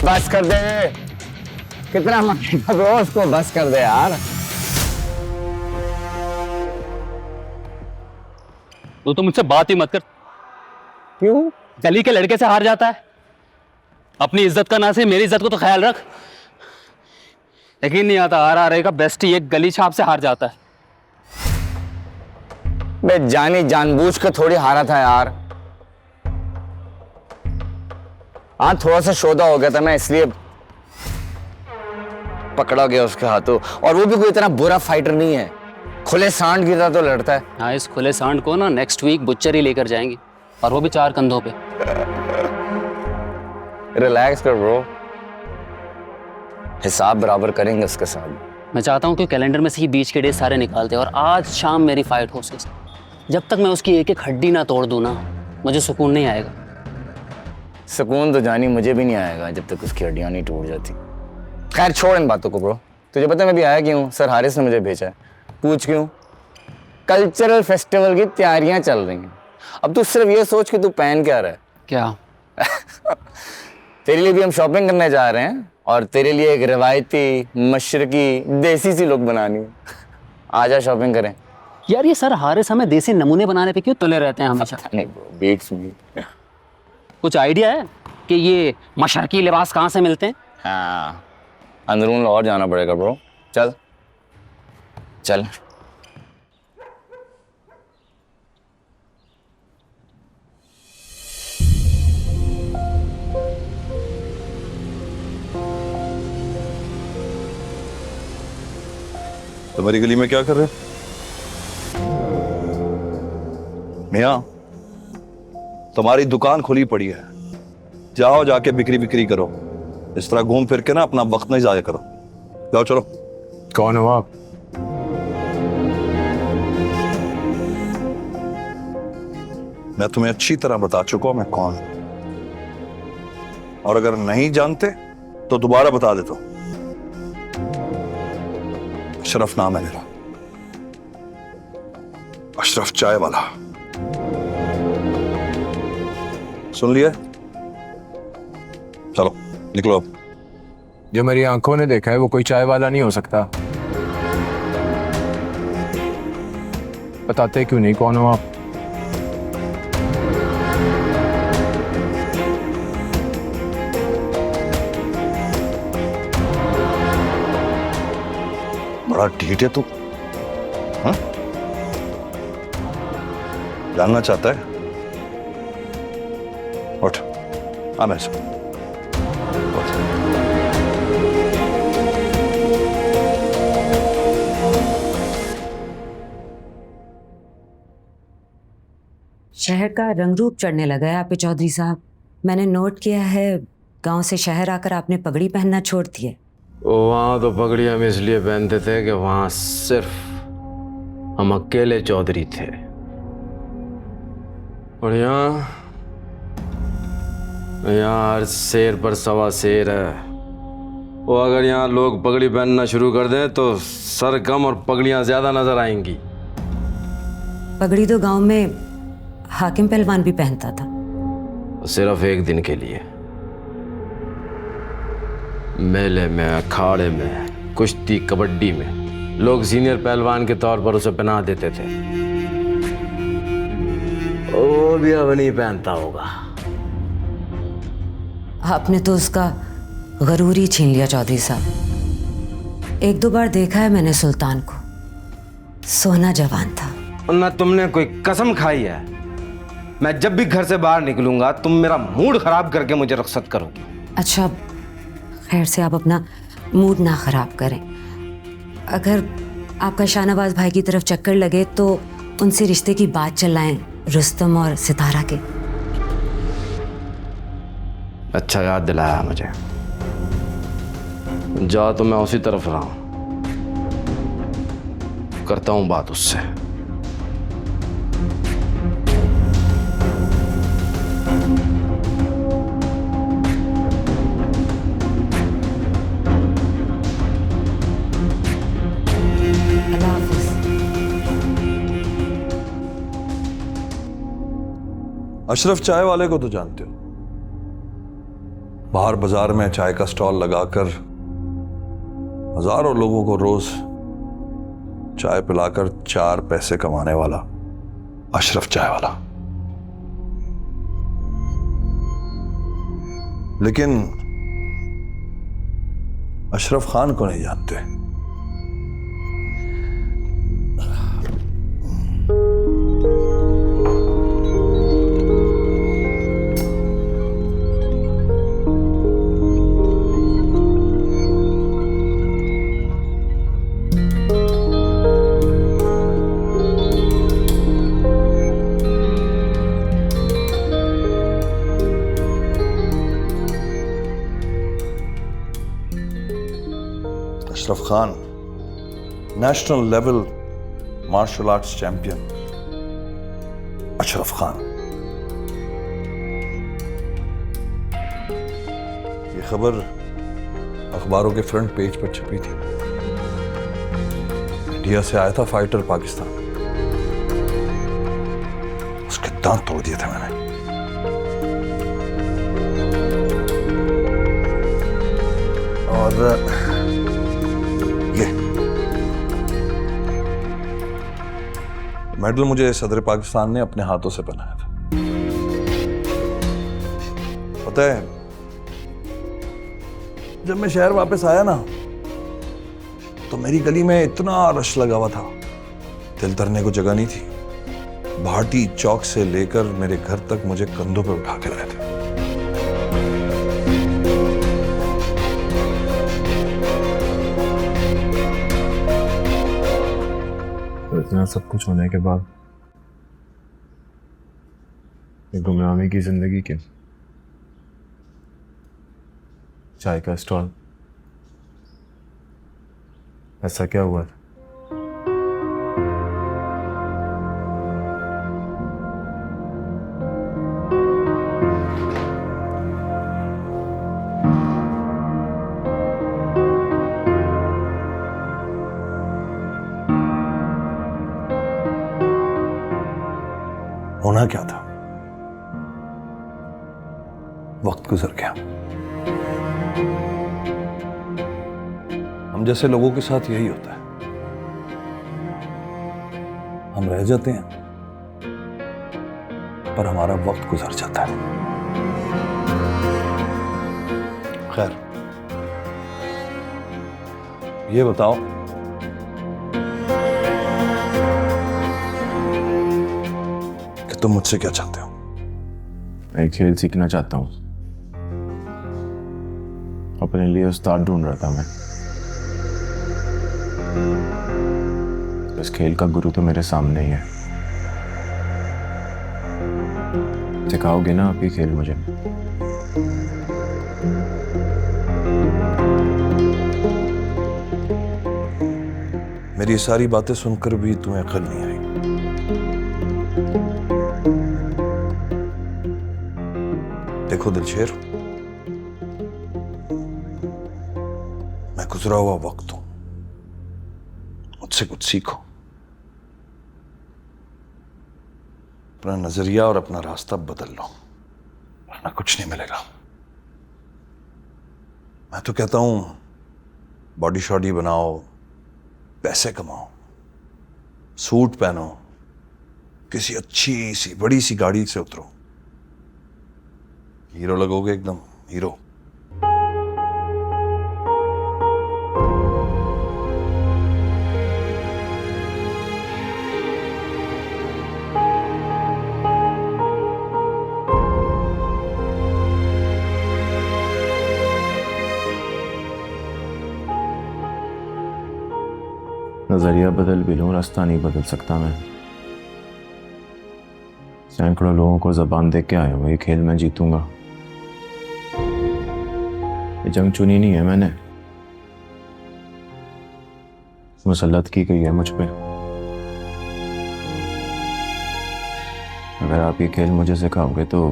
बस कर दे, कितना मारेगा ब्रो, उसको बस कर दे यार। तो मुझसे बात ही मत कर। क्यों? गली के लड़के से हार जाता है? अपनी इज्जत का ना से मेरी इज्जत को तो ख्याल रख। यकीन नहीं आता, RRA का बेस्ट ही एक गली छाप से हार जाता है। मैं जानी जानबूझ के थोड़ी हारा था यार। हाँ, थोड़ा सा शोधा हो गया था मैं, इसलिए पकड़ा गया उसके हाथों। और वो भी कोई इतना बुरा फाइटर नहीं है, खुले सांड की तरह तो लड़ता है। हाँ, इस खुले सांड को ना नेक्स्ट वीक बुच्चरी लेकर जाएंगे, और वो भी 4 कंधों पे। रिलैक्स कर ब्रो, हिसाब बराबर करेंगे उसके साथ। मैं चाहता हूँ कि कैलेंडर में से ही बीच के डेज सारे निकालते, और आज शाम मेरी फाइट हो उसके साथ। जब तक मैं उसकी एक एक हड्डी ना तोड़ दूँ ना, मुझे सुकून नहीं आएगा। सुकून तो जानी मुझे भी नहीं आएगा जब तक उसकी हड्डियां नहीं टूट जाती। खैर छोड़ इन बातों को ब्रो, तुझे पता है मैं भी आया क्यों? सर हारिस ने मुझे भेजा है। पूछ क्यों? कल्चरल फेस्टिवल की तैयारियां चल रही हैं। अब तू सिर्फ ये सोच कि तू पहन क्या रहा है। क्या? तेरे लिए भी हम शॉपिंग करने जा रहे हैं, और तेरे लिए एक रिवायती मशरकी देसी सी लुक बनानी है। आजा शॉपिंग करें। यार ये सर हारिस हमें देसी नमूने बनाने पे क्यों तुले रहते हैं हमेशा? नहीं ब्रो, बीट्स मी। कुछ आइडिया है कि ये मशरकी लिबास कहाँ से मिलते हैं? हाँ, अंदरून और जाना पड़ेगा ब्रो। चल चल। तुम्हारी गली में क्या कर रहे हो मियां? तुम्हारी दुकान खुली पड़ी है, जाओ जाके बिक्री करो। इस तरह घूम फिर के ना अपना वक्त नहीं जाया करो। जाओ चलो। कौन हो आप? मैं तुम्हें अच्छी तरह बता चुका हूं मैं कौन हूं, और अगर नहीं जानते तो दोबारा बता देता हूं। अशरफ नाम है मेरा, अशरफ चाय वाला। सुन लिया? चलो निकलो अब। जो मेरी आंखों ने देखा है वो कोई चाय वाला नहीं हो सकता। बताते क्यों नहीं कौन हो आप? बड़ा ढीठ है तू, हाँ? जानना चाहता है? उठ, आ मेरे साथ। शहर का रंग रूप चढ़ने लगा है आप चौधरी साहब। मैंने नोट किया है गांव से शहर आकर आपने पगड़ी पहनना छोड़ दी है। वहाँ तो पगड़ी हम इसलिए पहनते थे कि वहाँ सिर्फ हम अकेले चौधरी थे, और यहाँ हर शेर पर सवा शेर है। वो अगर यहाँ लोग पगड़ी पहनना शुरू कर दें तो सर कम और पगड़ियाँ ज्यादा नजर आएंगी। पगड़ी तो गांव में हाकिम पहलवान भी पहनता था। सिर्फ एक दिन के लिए, मेले में, अखाड़े में, कुश्ती, कबड्डी में लोग सीनियर पहलवान के तौर पर उसे पनाह देते थे। वो भी अब नहीं पहनता होगा। आपने तो उसका गरूर ही छीन लिया चौधरी साहब। एक दो बार देखा है मैंने सुल्तान को, सोना जवान था। ना तुमने कोई कसम खाई है, मैं जब भी घर से बाहर निकलूंगा तुम मेरा मूड खराब करके मुझे रुखसत करोगी। अच्छा खैर से आप अपना मूड ना खराब करें। अगर आपका शाहनवाज भाई की तरफ चक्कर लगे तो उनसे रिश्ते की बात चलाएं, रुस्तम और सितारा के। अच्छा याद दिलाया मुझे। जा तो मैं उसी तरफ रहा हूं, करता हूं बात उससे। अल्लाह हाफिज। अशरफ चाय वाले को तो जानते हो, बाहर बाजार में चाय का स्टॉल लगाकर हजारों लोगों को रोज चाय पिलाकर 4 पैसे कमाने वाला अशरफ चाय वाला। लेकिन अशरफ खान को नहीं जानते। Ashraf Khan national level martial arts champion Ashraf Khan. ये खबर अखबारों के फ्रंट पेज पर छपी थी। इंडिया से आया था फाइटर पाकिस्तान, उसके दांत तोड़ दिए थे मैंने। और मेडल मुझे सदर पाकिस्तान ने अपने हाथों से पहनाया था। पता है, जब मैं शहर वापस आया ना तो मेरी गली में इतना रश लगा हुआ था, दिल धरने को जगह नहीं थी। भाटी चौक से लेकर मेरे घर तक मुझे कंधों पे उठा के लाए थे। इतना सब कुछ होने के बाद एक गुमनामी की जिंदगी के चाय का स्टॉल, ऐसा क्या हुआ था? होना क्या था, वक्त गुजर गया। हम जैसे लोगों के साथ यही होता है, हम रह जाते हैं पर हमारा वक्त गुजर जाता है। खैर, ये बताओ कि तुम मुझसे क्या चाहते हो? मैं खेल सीखना चाहता हूँ। अपने लिए उस्ताद ढूंढ रहा था मैं। इस खेल का गुरु तो मेरे सामने ही है। सिखाओगे ना आप ही खेल मुझे? मेरी सारी बातें सुनकर भी तुम्हें अक्ल नहीं आई। देखो दिलशेर, मैं गुजरा हुआ वक्त हूं, मुझसे कुछ सीखो। अपना नजरिया और अपना रास्ता बदल लो, वरना कुछ नहीं मिलेगा। मैं तो कहता हूं बॉडी शॉडी बनाओ, पैसे कमाओ, सूट पहनो, किसी अच्छी सी बड़ी सी गाड़ी से उतरो, हीरो लगोगे, एकदम हीरो। नजरिया बदल भी लूं, रास्ता नहीं बदल सकता मैं। सैकड़ों लोगों को जबान दे के आया हुआ, ये खेल मैं जीतूंगा। ये जंग चुनी नहीं है मैंने, मुसल्लत की गई है मुझ पे। अगर आप ये खेल मुझे सिखाओगे तो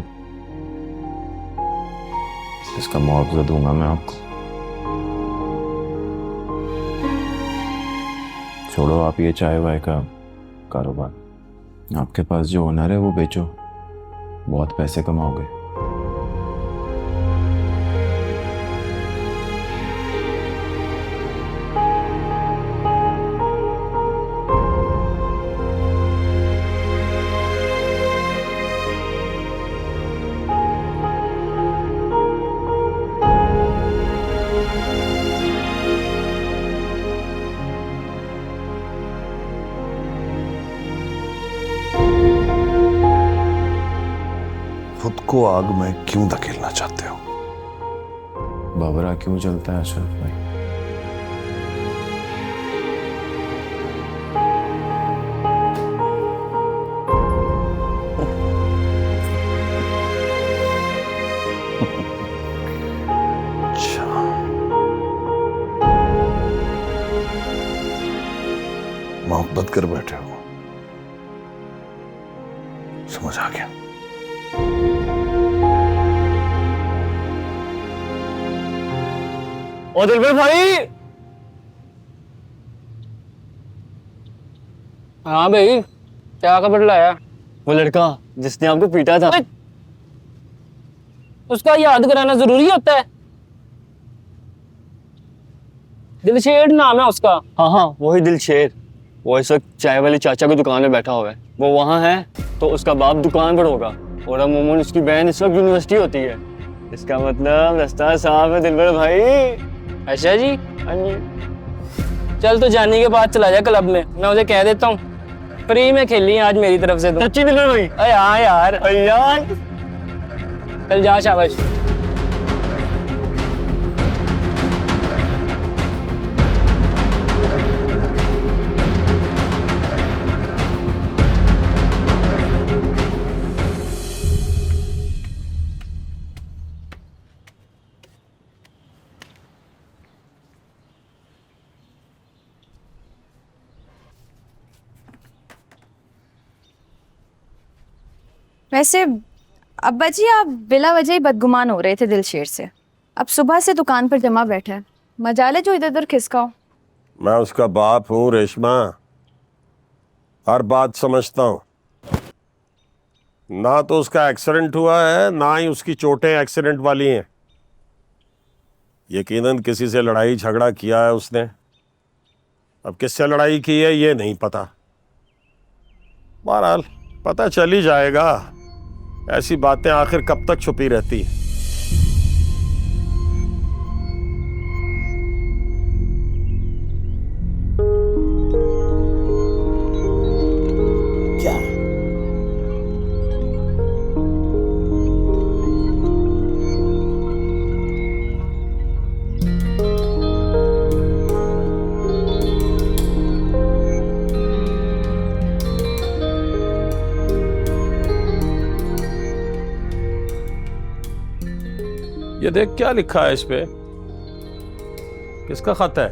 इसका मुआवजा दूंगा मैं आपको। छोड़ो आप ये चाय वाय का कारोबार, आपके पास जो हुनर है वो बेचो, बहुत पैसे कमाओगे। खुद को आग में क्यों धकेलना चाहते हो? बाबरा क्यों चलता है अशरफ भाई? अच्छा, मोहब्बत कर बैठे हो, समझ आ गया। ओ दिलबर भाई। हाँ भाई, क्या खबर लाया? वो लड़का जिसने आपको पीटा था, उसका याद कराना जरूरी होता है? दिलशेर नाम है उसका। हाँ हाँ वही दिलशेर। वो इस वक्त चाय वाले चाचा की दुकान में बैठा हुआ है। वो वहाँ है तो उसका बाप दुकान पर होगा और अमूमन उसकी बहन इस वक्त यूनिवर्सिटी होती है। इसका मतलब रास्ता साफ है दिलबर भाई। अच्छा जी, हाँ जी। चल तो जाने के बाद चला जा क्लब में, मैं उसे कह देता हूँ फ्री में खेली है आज मेरी तरफ से तो। सच्ची दिलबर भाई? अरे हाँ यार, अरे यार। चल जा, शाबाश। वैसे अब्बा जी आप बिला वजह ही बदगुमान हो रहे थे दिलशेर से। अब सुबह से दुकान पर जमा बैठा है, मजाले जो इधर उधर खिसकाओ। मैं उसका बाप हूँ रेशमा, हर बात समझता हूँ। ना तो उसका एक्सीडेंट हुआ है, ना ही उसकी चोटें एक्सीडेंट वाली हैं। यकीनन किसी से लड़ाई झगड़ा किया है उसने। अब किससे लड़ाई की है ये नहीं पता। बहरहाल पता चल ही जाएगा। ऐसी बातें आखिर कब तक छुपी रहती हैं। क्या? ये देख क्या लिखा है इस पे, किसका खत है?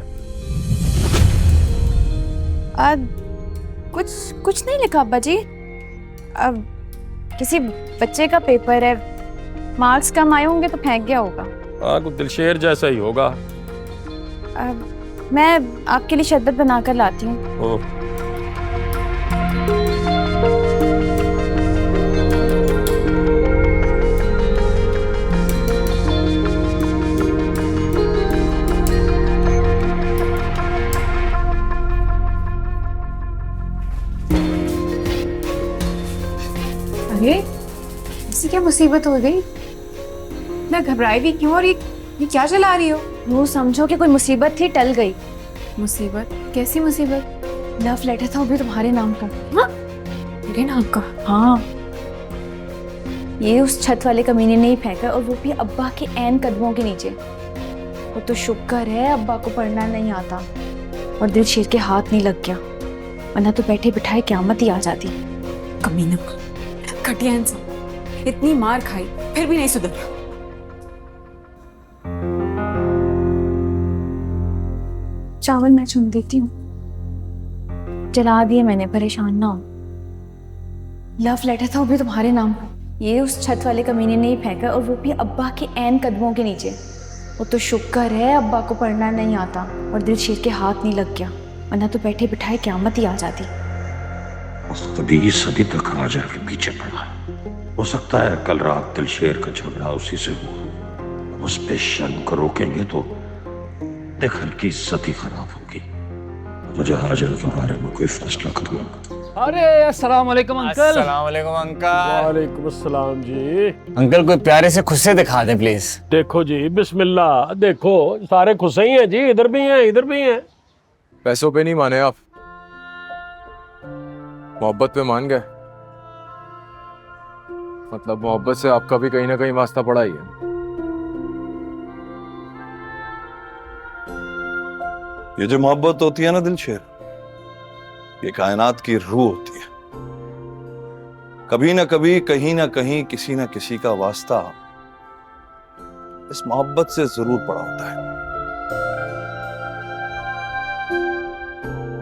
कुछ कुछ नहीं लिखा अब्बा जी। अब किसी बच्चे का पेपर है, मार्क्स कम आए होंगे तो फेंक गया होगा। हाँ, कुछ दिलशेर जैसा ही होगा। मैं आपके लिए शरबत बनाकर लाती हूँ। हम्म। अरे ऐसी क्या मुसीबत हो गई? मैं घबराई भी क्यों? और ये क्या चला रही हो? वो समझो कि कोई मुसीबत थी, टल गई। मुसीबत? कैसी मुसीबत? लव लेटर था वो भी तुम्हारे नाम का। हाँ? मेरे नाम का? हाँ। ये उस छत वाले कमीने ने ही फेंका, और वो भी अब्बा के ऐन कदमों के नीचे। वो तो शुक्र है अब्बा को पढ़ना नहीं आता और दिल शेर के हाथ नहीं लग गया, वरना तो बैठे बिठाए क़यामत ही आ जाती। कमीना, घटिया इंसान, इतनी मार खाई फिर भी नहीं सुधरा। चावल मैं चुन देती हूँ, जला दिए मैंने, परेशान ना हो। लव लेटर था वो भी तुम्हारे नाम का। ये उस छत वाले कमीने ने ही फेंका, और वो भी अब्बा के ऐन कदमों के नीचे। वो तो शुक्र है अब्बा को पढ़ना नहीं आता और दिल शेर के हाथ नहीं लग गया, वरना तो बैठे बिठाए क़यामत ही आ जाती। कभी सदी तक राजा के पीछे पड़ा है। हो सकता है कल रात दिलशेर का झगड़ा उसी से हो। उस पे शर्म को रोकेंगे तो देखल की इज्जत ही खराब होगी। मुझे हाजिर के बारे में कोई फैसला करना। अरे अस्सलाम वालेकुम अंकल। अस्सलाम वालेकुम अंकल। वालेकुम अस्सलाम जी। अंकल कोई प्यारे से खुद से दिखा दे प्लीज। देखो जी, बिस्मिल्लाह। देखो सारे खुश ही हैं जी, इधर भी हैं इधर भी हैं। पैसों पे नहीं माने आप, मोहब्बत पे मान गए। मतलब मोहब्बत से आपका भी कहीं ना कहीं वास्ता पड़ा ही है। ये जो मोहब्बत होती है ना दिलशेर, ये कायनात की रूह होती है। कभी ना कभी, कहीं ना कहीं, किसी ना किसी का वास्ता इस मोहब्बत से जरूर पड़ा होता है।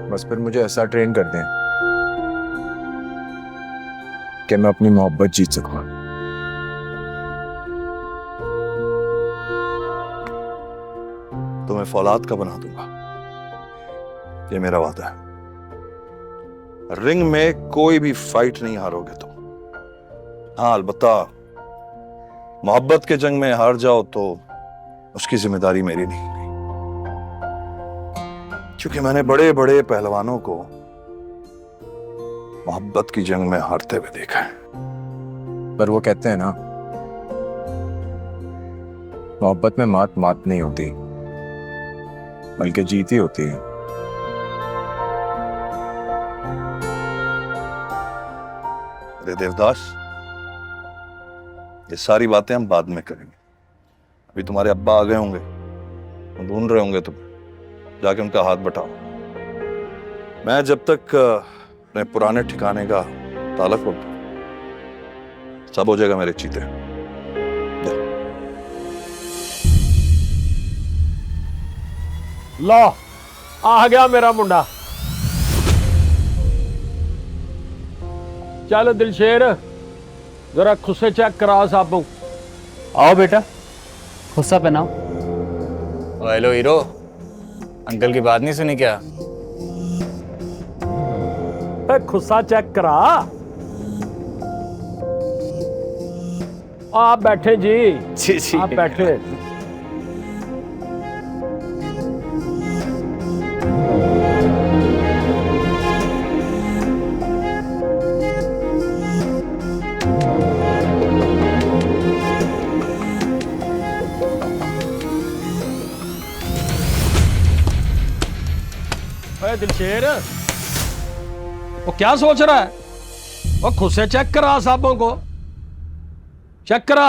बस फिर मुझे ऐसा ट्रेन कर दें कि मैं अपनी मोहब्बत जीत सकूं। तुम्हें फौलाद का बना दूंगा, ये मेरा वादा है। रिंग में कोई भी फाइट नहीं हारोगे तुम। हाँ, अलबत्ता मोहब्बत के जंग में हार जाओ तो उसकी जिम्मेदारी मेरी नहीं होगी, क्योंकि मैंने बड़े बड़े पहलवानों को मोहब्बत की जंग में हारते हुए देखा है। पर वो कहते हैं ना, मोहब्बत में मात नहीं होती बल्कि जीत ही होती है। अरे देवदास, ये सारी बातें हम बाद में करेंगे। अभी तुम्हारे अब्बा आ गए होंगे, वो ढूंढ रहे होंगे तुम्हें, जाके उनका हाथ बटाओ। मैं जब तक अपने पुराने ठिकाने का ताला खोल दूं, सब हो जाएगा मेरे चीते। लो, आ गया मेरा मुंडा। चलो दिलशेर, जरा खुद से चेक करा साबू। आओ बेटा, खुस्सा पहनाओ। हेलो हीरो, अंकल की बात नहीं सुनी क्या? खुस्सा चेक करा। आप बैठे जी, जी आप बैठे। दिलशेर, वो क्या सोच रहा है? वो खुद से चेक करा साहबों को, चेक करा।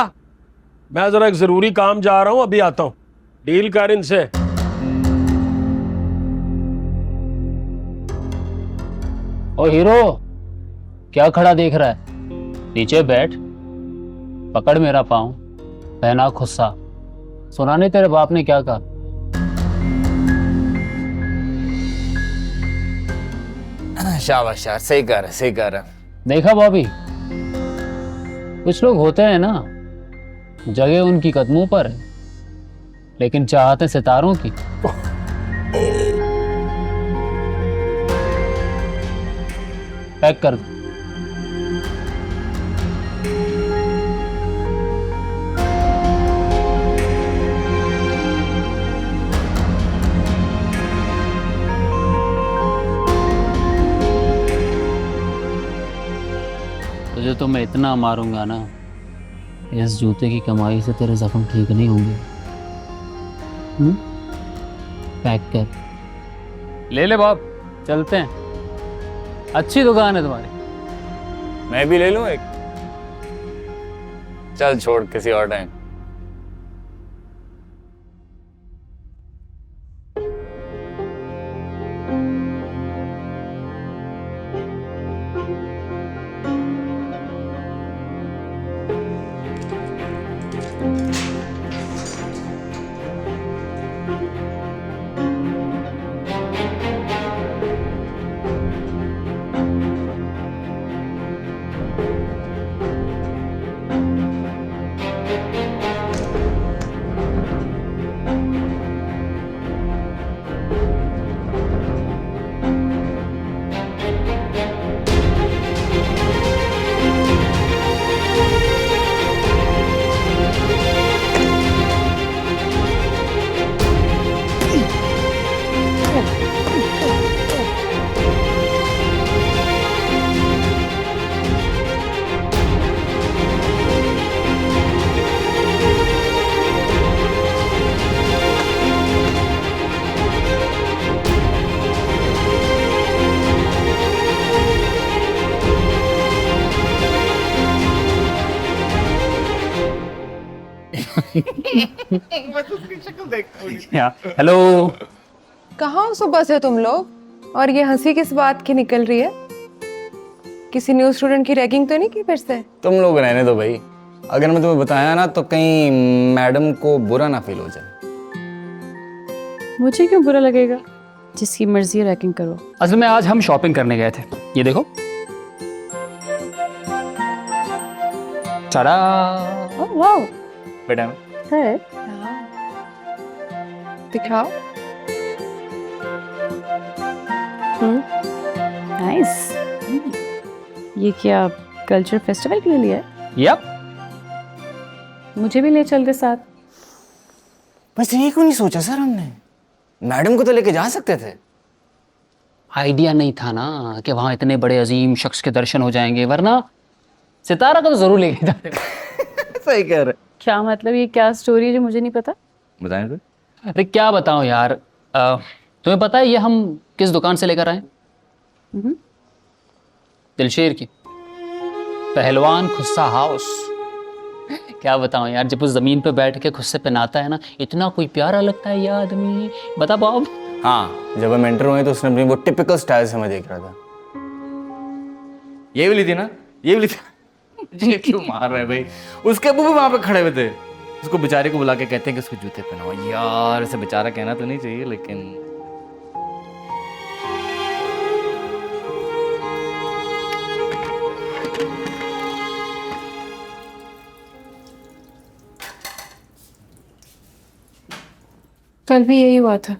मैं जरा एक जरूरी काम जा रहा हूं, अभी आता हूं। डील कर इनसे। ओ हीरो, क्या खड़ा देख रहा है? नीचे बैठ, पकड़ मेरा पाँव, पहना खुस्सा। सुना नहीं तेरे बाप ने क्या कहा? शाबाश यार, सही कर रहा, सही कर रहा। देखा बॉबी, कुछ लोग होते हैं ना, जगह उनकी कदमों पर है लेकिन चाहते सितारों की। पैक कर दो। तुझे तो मैं इतना मारूंगा ना, इस जूते की कमाई से तेरे जख्म ठीक नहीं होंगे। पैक कर ले ले बाप, चलते हैं, अच्छी दुकान है तुम्हारी। मैं भी ले लूं एक? चल छोड़, किसी और टाइम। हेलो। कहाँ सुबह से तुम लोग, और ये हंसी किस बात की निकल रही है? किसी न्यू स्टूडेंट की रैगिंग तो नहीं की फिर से? तुम लोग रहने दो भाई, अगर मैं तुम्हें बताया ना तो कहीं मैडम को बुरा ना फील हो जाए। मुझे क्यों बुरा लगेगा? जिसकी मर्जी रैकिंग करो। असल में आज हम शॉपिंग करने गए थे, ये देखो। टाडा। ओह वाओ, बेटा है दिखाओ। नाइस। ये क्या कल्चर फेस्टिवल के लिए लिया है? यप। मुझे भी ले चलते साथ। बस ये क्यों नहीं सोचा सर हमने? मैडम को तो लेके जा सकते थे। आइडिया नहीं था ना कि वहां इतने बड़े अजीम शख्स के दर्शन हो जाएंगे, वरना सितारा को तो जरूर लेके जाते। सही कह रहे। क्या मतलब, ये क्या स्टोरी है जो मुझे नहीं पता? बताएं तो। अरे क्या बताऊं यार, तुम्हें पता है ये हम किस दुकान से लेकर आए? दिलशेर की, पहलवान खुस्सा हाउस। क्या बताऊं यार, जब उस जमीन पे बैठ के खुस्से पहनाता है ना, इतना कोई प्यारा लगता है ये आदमी। बता बाब। हाँ, जब हम एंटर हुए तो उसने अपनी वो टिपिकल स्टाइल से मैं देख रहा था। ये भी ली थी ना, ये भी ली थी। ये क्यों मार रहे भाई? उसके अब्बू भी वहां पे खड़े हुए थे। उसको बेचारे को बुला के कहते हैं कि उसको जूते पहनाओ। यार इसे बेचारा कहना तो नहीं चाहिए, लेकिन कल भी यही हुआ था।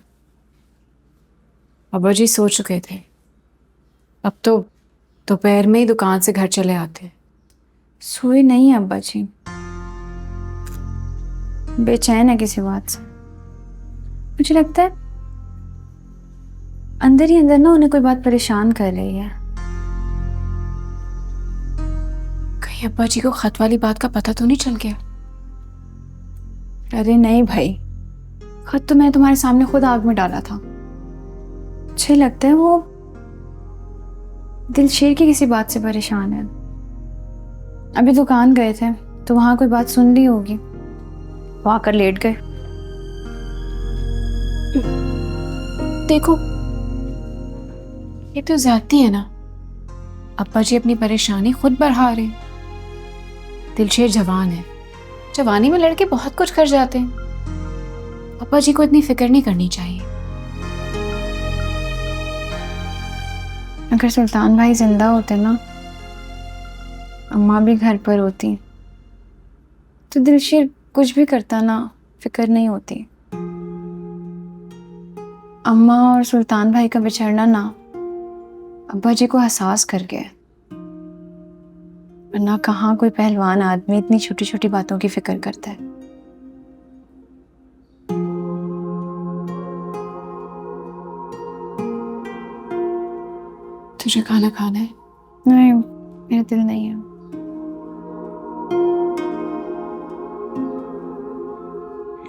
अब्बा जी सो चुके थे। अब तो दोपहर में ही दुकान से घर चले आते। सोए नहीं है अब्बा जी, बेचैन है किसी बात से। मुझे लगता है अंदर ही अंदर ना उन्हें कोई बात परेशान कर रही है। कहीं अब्बा जी को खत वाली बात का पता तो नहीं चल गया? अरे नहीं भाई, खत तो मैं तुम्हारे सामने खुद आग में डाला था। मुझे लगता है वो दिलशेर की किसी बात से परेशान है। अभी दुकान गए थे तो वहां कोई बात सुन ली होगी, वो आकर लेट गए। देखो, ये तो ज्यादती है ना। अब्बा जी अपनी परेशानी खुद बढ़ा रहे। दिलशेर जवान है, जवानी में लड़के बहुत कुछ कर जाते हैं। अब्बा जी को इतनी फिक्र नहीं करनी चाहिए। अगर सुल्तान भाई जिंदा होते ना, अम्मा भी घर पर होती, तो दिलशेर कुछ भी करता ना, फिक्र नहीं होती। अम्मा और सुल्तान भाई का बिछड़ना ना अब्बा जी को एहसास कर गया। वरना कहाँ कोई पहलवान आदमी इतनी छोटी छोटी बातों की फिक्र करता है। तुझे खाना खाना है? नहीं, मेरा दिल नहीं है।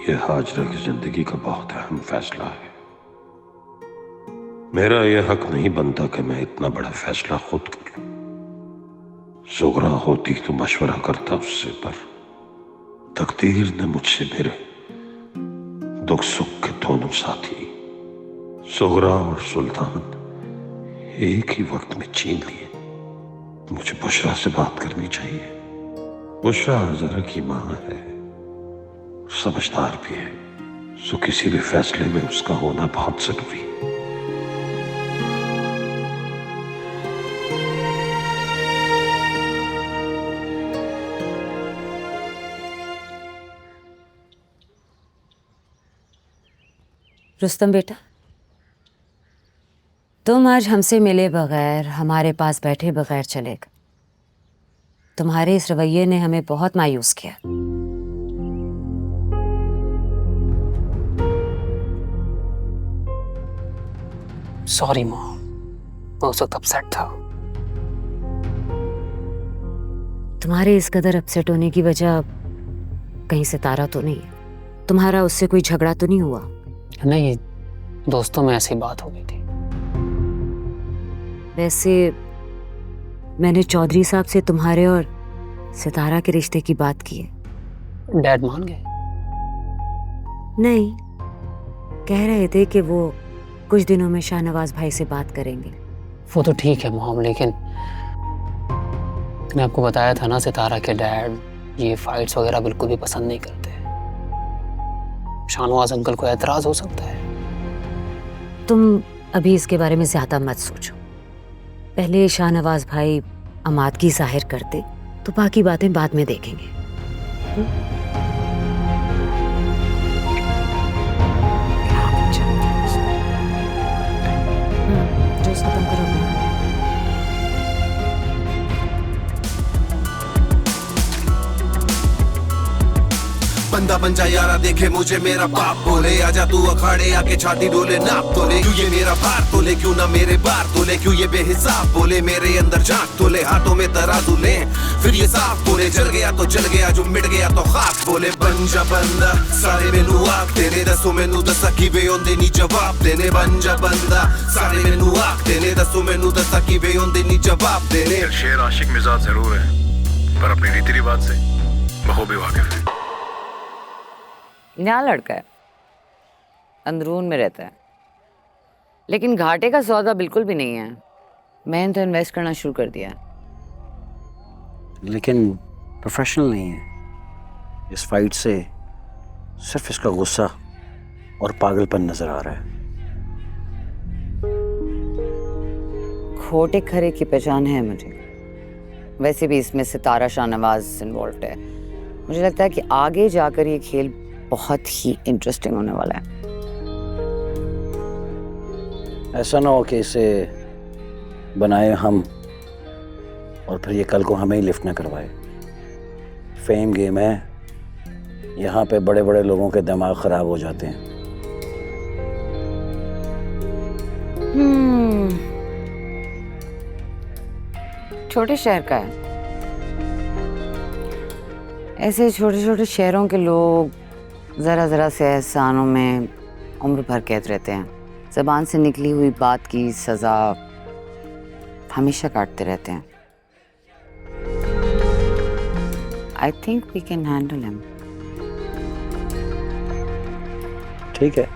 यह हाजरा की जिंदगी का बहुत अहम फैसला है। मेरा यह हक नहीं बनता कि मैं इतना बड़ा फैसला खुद कर लूं। ज़ुहरा होती तो मशवरा करता उससे, पर तकदीर ने मुझसे मेरे दुख सुख के दोनों साथी ज़ुहरा और सुल्तान एक ही वक्त में छीन लिए। मुझे बुशरा से बात करनी चाहिए। बुशरा ज़रा की माँ है, समझदार भी है, सो किसी भी फैसले में उसका होना बहुत जरूरी है। रुस्तम बेटा, तुम आज हमसे मिले बगैर, हमारे पास बैठे बगैर चले गए। तुम्हारे इस रवैये ने हमें बहुत मायूस किया। सॉरी मॉम, मैं उस वक्त अपसेट था। तुम्हारे इस कदर अपसेट होने की वजह कहीं सितारा तो नहीं है? तुम्हारा उससे कोई झगड़ा तो नहीं हुआ? नहीं, दोस्तों में ऐसी बात हो गई थी। वैसे मैंने चौधरी साहब से तुम्हारे और सितारा के रिश्ते की बात की है। डैड मान गए? नहीं, कह रहे थे कि वो कुछ दिनों में शाहनवाज भाई से बात करेंगे। वो तो ठीक है मॉम, लेकिन मैंने आपको बताया था ना, सितारा के डैड ये फाइट्स वगैरह बिल्कुल भी पसंद नहीं करते। शाहनवाज अंकल को एतराज हो सकता है। तुम अभी इसके बारे में ज्यादा मत सोचो। पहले शाहनवाज भाई अमादगी जाहिर करते तो बाकी बातें बाद में देखेंगे। जूस खत्म करो। बंदा बन जा यारा, देखे मुझे मेरा बाप बोले, आजा तू अखाड़े आके छाती डोले, नाप तोले, क्यों ये मेरा भार तोले, क्यों ना मेरे बार तोले, क्यों ये बेहिसाब बोले, मेरे अंदर झांक तोले, हाथों में तराजू ले, फिर ये साफ बोले, जल गया तो जल गया, जो मिट गया तो खाक बोले। बन जा बंदा सारे मेनू आख देने, दसो मेनू दसा की वे ओंदे नी जवाब देने। बन जा बंदा सारे मेनू आख देने, दसो मेनू दसा की वे ओंदे नी जवाब देने। शेर आशिक मिजाज जरूर है, पर अपनी रीति रिवाज से बखूबी वाकिफ है। नया लड़का है, अंदरून में रहता है, लेकिन घाटे का सौदा बिल्कुल भी नहीं है। मैंने तो इन्वेस्ट करना शुरू कर दिया, लेकिन प्रोफेशनल नहीं है। इस फाइट से सिर्फ इसका गुस्सा और पागलपन नजर आ रहा है। खोटे खरे की पहचान है मुझे। वैसे भी इसमें सितारा शाहनवाज इन्वॉल्व है। मुझे लगता है कि आगे जाकर ये खेल बहुत ही इंटरेस्टिंग होने वाला है। ऐसा ना हो कि इसे बनाए हम और फिर ये कल को हमें ही लिफ्ट ना करवाए। फेम गेम है, यहाँ पे बड़े बड़े लोगों के दिमाग खराब हो जाते हैं। छोटे शहर का है। ऐसे छोटे छोटे शहरों के लोग ज़रा ज़रा से एहसानों में उम्र भर कैद रहते हैं। ज़बान से निकली हुई बात की सज़ा हमेशा काटते रहते हैं। I think we can handle him. ठीक है,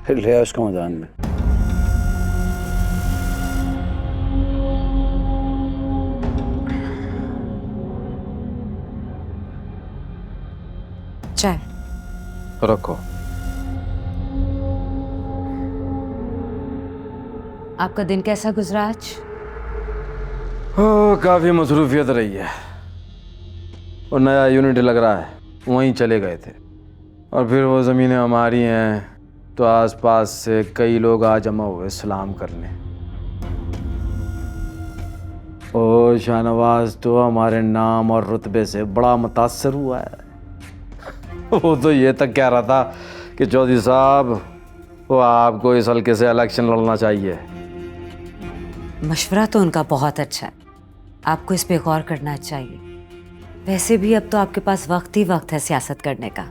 फिर ले आओ उसको मैदान में। चाय रखो। आपका दिन कैसा गुजरा आज? काफी मसरूफियत रही है। और नया यूनिट लग रहा है, वहीं चले गए थे, और फिर वो ज़मीनें हमारी हैं तो आसपास से कई लोग आ जमा हुए सलाम करने। और शाहनवाज तो हमारे नाम और रुतबे से बड़ा मुतासर हुआ है। वो तो ये तक कह रहा था कि चौधरी साहब, वो आपको इस हल्के से इलेक्शन लड़ना चाहिए। मशवरा तो उनका बहुत अच्छा है, आपको इस पे गौर करना चाहिए। वैसे भी अब तो आपके पास वक्त ही वक्त है सियासत करने का।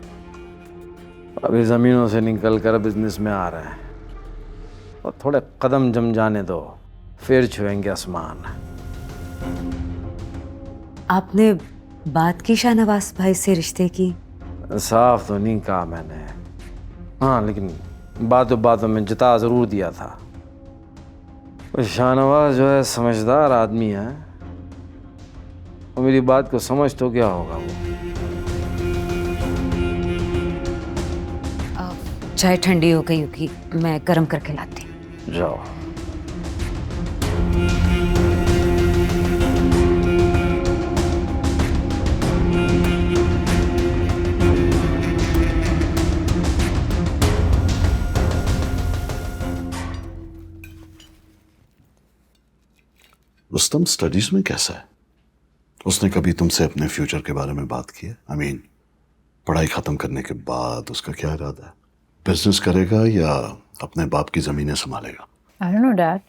अभी ज़मीनों से निकल कर बिजनेस में आ रहे हैं और थोड़े कदम जम जाने दो, फिर छुएंगे आसमान। आपने बात की शाहनवाज भाई से रिश्ते की? साफ तो नहीं कहा मैंने, हाँ, लेकिन बातों बातों में जता ज़रूर दिया था। वो शाहनवाज जो है समझदार आदमी है, वो मेरी बात को समझ तो क्या होगा वो। चाय ठंडी हो गई होगी, मैं गर्म करके लाती हूँ। जाओ। रुस्तम स्टडीज में कैसा है? उसने कभी तुमसे अपने फ्यूचर के बारे में बात की है? आई मीन, पढ़ाई खत्म करने के बाद उसका क्या इरादा है? बिजनेस करेगा या अपने बाप की जमीनें संभालेगा? आई डोंट नो डैड,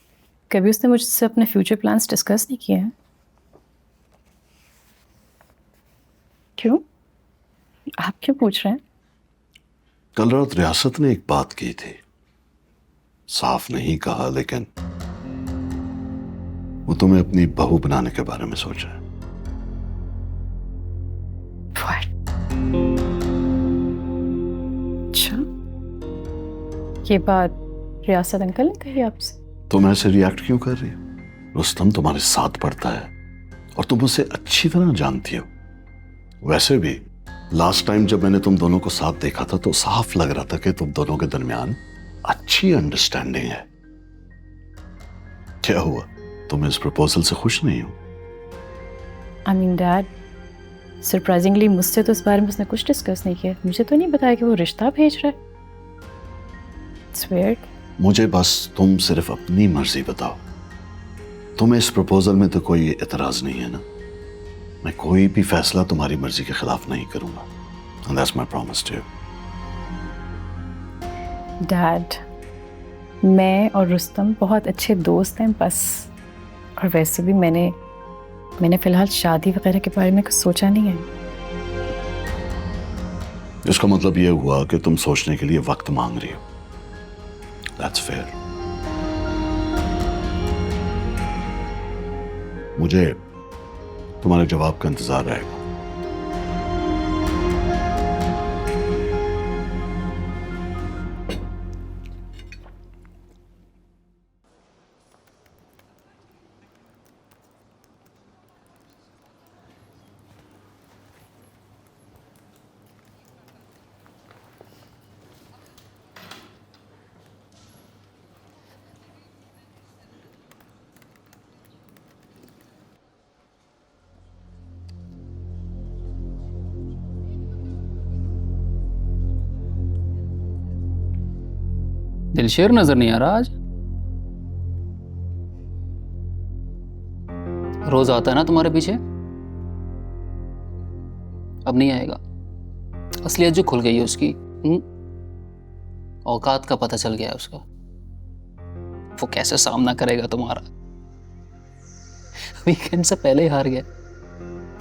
कभी उसने मुझसे अपने फ्यूचर प्लान्स डिस्कस नहीं किए हैं। क्यों? आप क्यों पूछ रहे हैं? कल रात रियासत ने एक बात की थी, साफ नहीं कहा, लेकिन वो तुम्हें अपनी बहू बनाने के बारे में सोचा है। अच्छा, ये बात रियासत अंकल ने कही आपसे? तुम ऐसे रिएक्ट क्यों कर रही हो? रुस्तम तुम्हारे साथ पढ़ता है और तुम उसे अच्छी तरह जानती हो। वैसे भी लास्ट टाइम जब मैंने तुम दोनों को साथ देखा था तो साफ लग रहा था कि तुम दोनों के दरमियान अच्छी अंडरस्टैंडिंग है। क्या हुआ, तुम इस प्रपोजल से खुश नहीं हो? आई मीन डैड, सरप्राइजिंगली मुझसे तो इस बारे में उसने कुछ डिस्कस नहीं किया। मुझे तो नहीं बताया कि वो रिश्ता भेज रहा है। It's weird. मुझे बस तुम सिर्फ अपनी मर्जी बताओ। तुम्हें इस प्रपोजल में तो कोई एतराज नहीं है ना? मैं कोई भी फैसला तुम्हारी मर्जी के खिलाफ नहीं करूंगा। And that's my promise to you. Dad, मैं और रुस्तम बहुत अच्छे दोस्त हैं बस। और वैसे भी मैंने फिलहाल शादी वगैरह के बारे में कुछ सोचा नहीं है। इसका मतलब ये हुआ कि तुम सोचने के लिए वक्त मांग रही हो। That's fair. मुझे तुम्हारे जवाब का इंतजार रहेगा। दिलशेर नजर नहीं आ रहा आज। रोज आता है ना तुम्हारे पीछे, अब नहीं आएगा। असलियत जो खुल गई है उसकी, औकात का पता चल गया है उसका। वो कैसे सामना करेगा तुम्हारा। वीकेंड से पहले ही हार गया।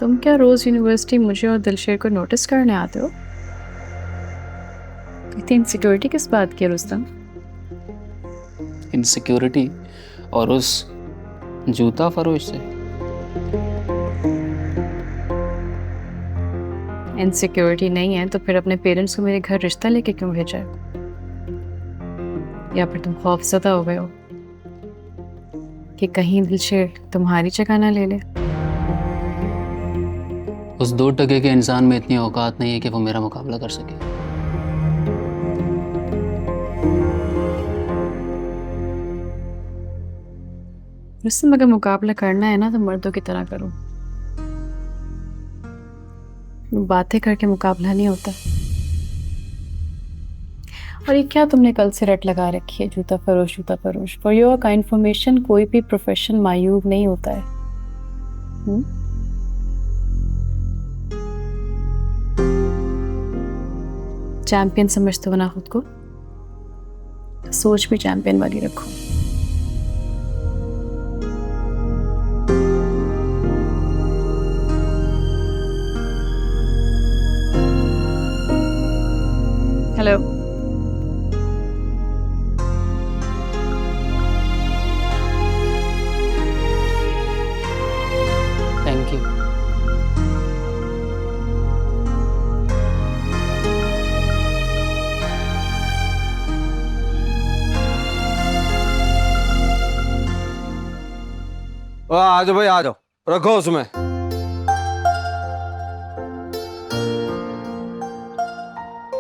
तुम क्या रोज यूनिवर्सिटी मुझे और दिलशेर को नोटिस करने आते हो? इतनी इनसिक्योरिटी किस बात की रुस्तम? इनसिक्योरिटी और उस जूता फरोश से। इनसिक्योरिटी नहीं है तो फिर अपने पेरेंट्स को मेरे घर रिश्ता लेके क्यों भेजा है? या फिर तुम खौफज़दा हो गए हो कि कहीं दिलशेर तुम्हारी जगह ना ले ले? उस 2 टके के इंसान में इतनी औकात नहीं है कि वो मेरा मुकाबला कर सके। रुस्तम, अगर मुकाबला करना है ना तो मर्दों की तरह करो। बातें करके मुकाबला नहीं होता। और ये क्या तुमने कल से रट लगा रखी है, जूता फरोश जूता फरोश? फॉर योर का इन्फॉर्मेशन, कोई भी प्रोफेशन मायूब नहीं होता है। चैंपियन समझते हो ना खुद को, सोच भी चैंपियन वाली रखो। हेलो, आ जाओ भाई, आ जाओ, रखो उसमें।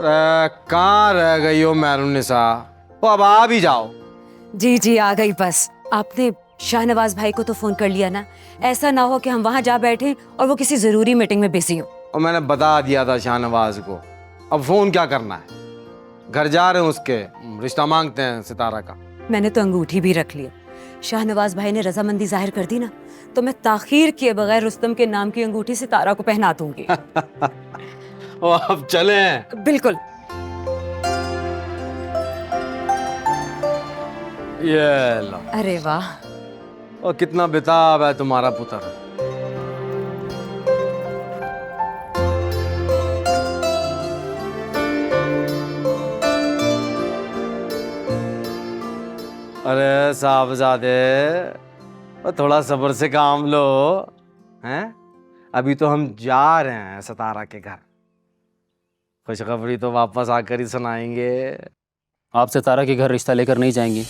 कहाँ रह गई हो मैरुनिसा? वो अब आ भी जाओ। जी जी आ गई बस। आपने शाहनवाज भाई को तो फोन कर लिया ना? ऐसा ना हो कि हम वहां जा बैठे और वो किसी जरूरी मीटिंग में बिजी हो। और मैंने बता दिया था शाहनवाज को, अब फोन क्या करना है? घर जा रहे हैं उसके, रिश्ता मांगते हैं सितारा का। मैंने तो अंगूठी भी रख लिया। शाहनवाज भाई ने रजामंदी जाहिर कर दी ना, तो मैं ताखीर किए बगैर रुस्तम के नाम की अंगूठी सितारा को पहना दूंगी। ओ, अब चलें? बिल्कुल। ये लो। अरे वाह, और कितना बेताब है तुम्हारा पुत्र। अरे साहबजादे, और थोड़ा सब्र से काम लो हैं। अभी तो हम जा रहे हैं सितारा के घर, खुशखबरी तो वापस आकर ही सुनाएंगे। आप सितारा के घर रिश्ता लेकर नहीं जाएंगी?